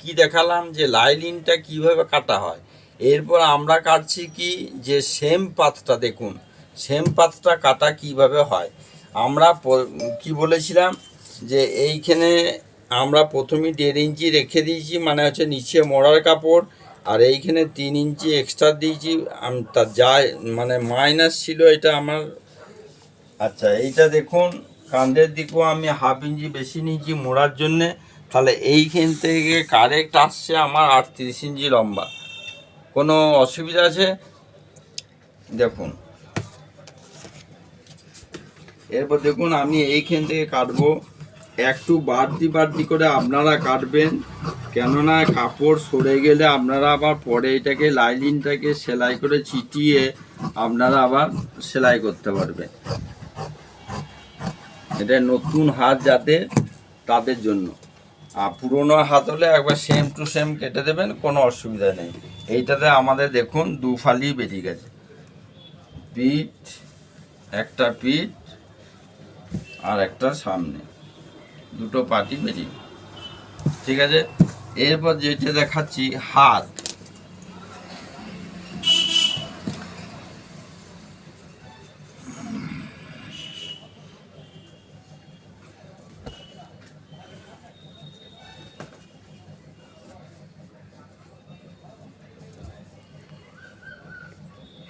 কি দেখালাম যে লাইলিনটা কিভাবে কাটা হয়। এরপর আমরা কাটছি কি যে সেম পাতটা, দেখুন সেম পাতটা কাটা কিভাবে হয়। আমরা কি বলেছিলাম যে এইখানে আমরা প্রথমেই 1.5 ইঞ্চি রেখে দিয়েছি, মানে হচ্ছে নিচে মোড়ার কাপড়, আর এইখানে 3 ইঞ্চি এক্সট্রা দিয়েছি। তার যা মানে মাইনাস ছিল এটা আমার। আচ্ছা, এইটা দেখুন কাঁধের দিকেও আমি 1/2 ইঞ্চি বেশি নিয়েছি মোড়ার জন্যে। তাহলে এইখান থেকে কারেক্ট আসছে আমার 38 ইঞ্চি লম্বা। কোনো অসুবিধা আছে? দেখুন এরপর দেখুন আমি এইখান থেকে কাটবো। একটু বাড়তি করে আপনারা কাটবেন, কেননা কাপড় সরে গেলে আপনারা আবার পরে এটাকে লাইলিনটাকে সেলাই করে চিটিয়ে আপনারা আবার সেলাই করতে পারবেন। এটা নতুন হাত যাতে তাদের জন্য। আর পুরোনো হাত হলে একবার সেম টু সেম কেটে দেবেন, কোনো অসুবিধা নেই। এইটাতে আমাদের দেখুন 2 ফালি বেরিয়ে গেছে, পিঠ একটা, পিঠ আর একটা সামনে, দুটো পাটি বেরিয়ে। ঠিক আছে, এরপর যেটা দেখাচ্ছি হাত।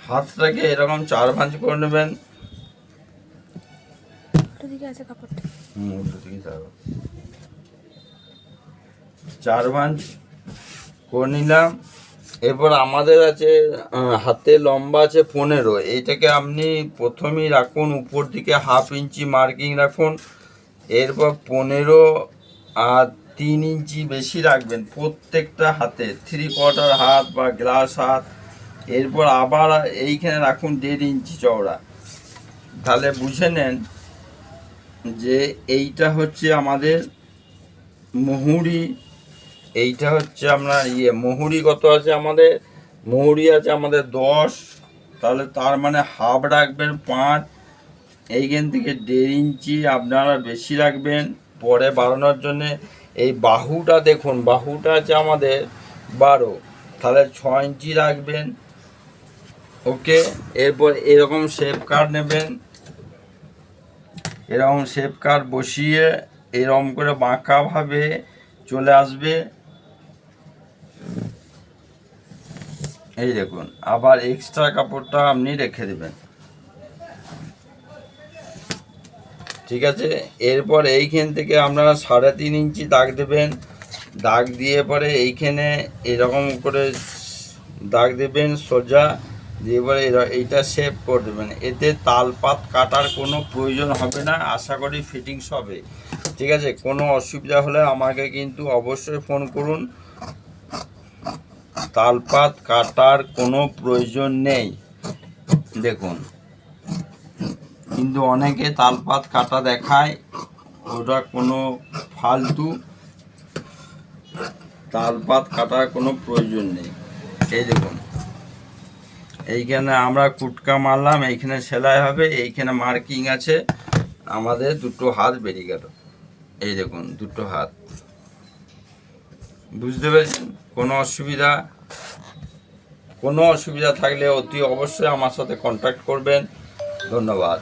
হাতটাকে এরকম 4 ভাঁজ করে নেবেন। উল্টো দিকে 4 ভাঁজ করে নিলাম। এরপর আমাদের আছে হাতে লম্বা আছে 15। এইটাকে আপনি প্রথমেই রাখুন উপর দিকে 1/2 ইঞ্চি মার্কিং রাখুন। এরপর 15 আর 3 ইঞ্চি বেশি রাখবেন প্রত্যেকটা হাতে, 3/4 হাত বা গ্লাস হাত। এরপর আবার এইখানে রাখুন 1.5 ইঞ্চি চওড়া। তাহলে বুঝে নেন যে এইটা হচ্ছে আমাদের মুহুরি। এইটা হচ্ছে আপনার মুহুরি কত আছে আমাদের? মুহুরি আছে আমাদের 10। তাহলে তার মানে হাফ রাখবেন 5। এইখান থেকে 1.5 ইঞ্চি আপনারা বেশি রাখবেন পরে বাড়ানোর জন্যে। এই বাহুটা দেখুন, বাহুটা আছে আমাদের 12, তাহলে 6 ইঞ্চি রাখবেন। ওকে, এরপর এরকম শেপ কাট নেবেন। এরকম শেপ কাট বসিয়ে এরকম করে বাঁকাভাবে চলে আসবে। এই দেখুন, আবার এক্সট্রা কাপড়টা আপনি রেখে দেবেন। ঠিক আছে, এরপর এইখান থেকে আপনারা 3.5 ইঞ্চি দাগ দেবেন। দাগ দিয়ে পরে এইখানে এরকম করে দাগ দেবেন সোজা দিয়ে পরে এইটা শেপ করে দেবেন। এতে তালপাত কাটার কোনো প্রয়োজন হবে না, আশা করি ফিটিংস হবে। ঠিক আছে, কোনো অসুবিধা হলে আমাকে কিন্তু অবশ্যই ফোন করুন। তালপাত কাটার কোনো প্রয়োজন নেই। দেখুন, কিন্তু অনেকে তালপাত কাটা দেখায়, ওটা কোনো ফালতু। তালপাত কাটার কোনো প্রয়োজন নেই। এই দেখুন, এইখানে আমরা কুটকা মারলাম, এইখানে সেলাই হবে, এইখানে মার্কিং আছে। আমাদের 2টো হাত বেরিয়ে গেল। এই দেখুন 2টো হাত। বুঝতে পেরেছেন? কোনো অসুবিধা থাকলে অতি অবশ্যই আমার সাথে কন্ট্যাক্ট করবেন। ধন্যবাদ।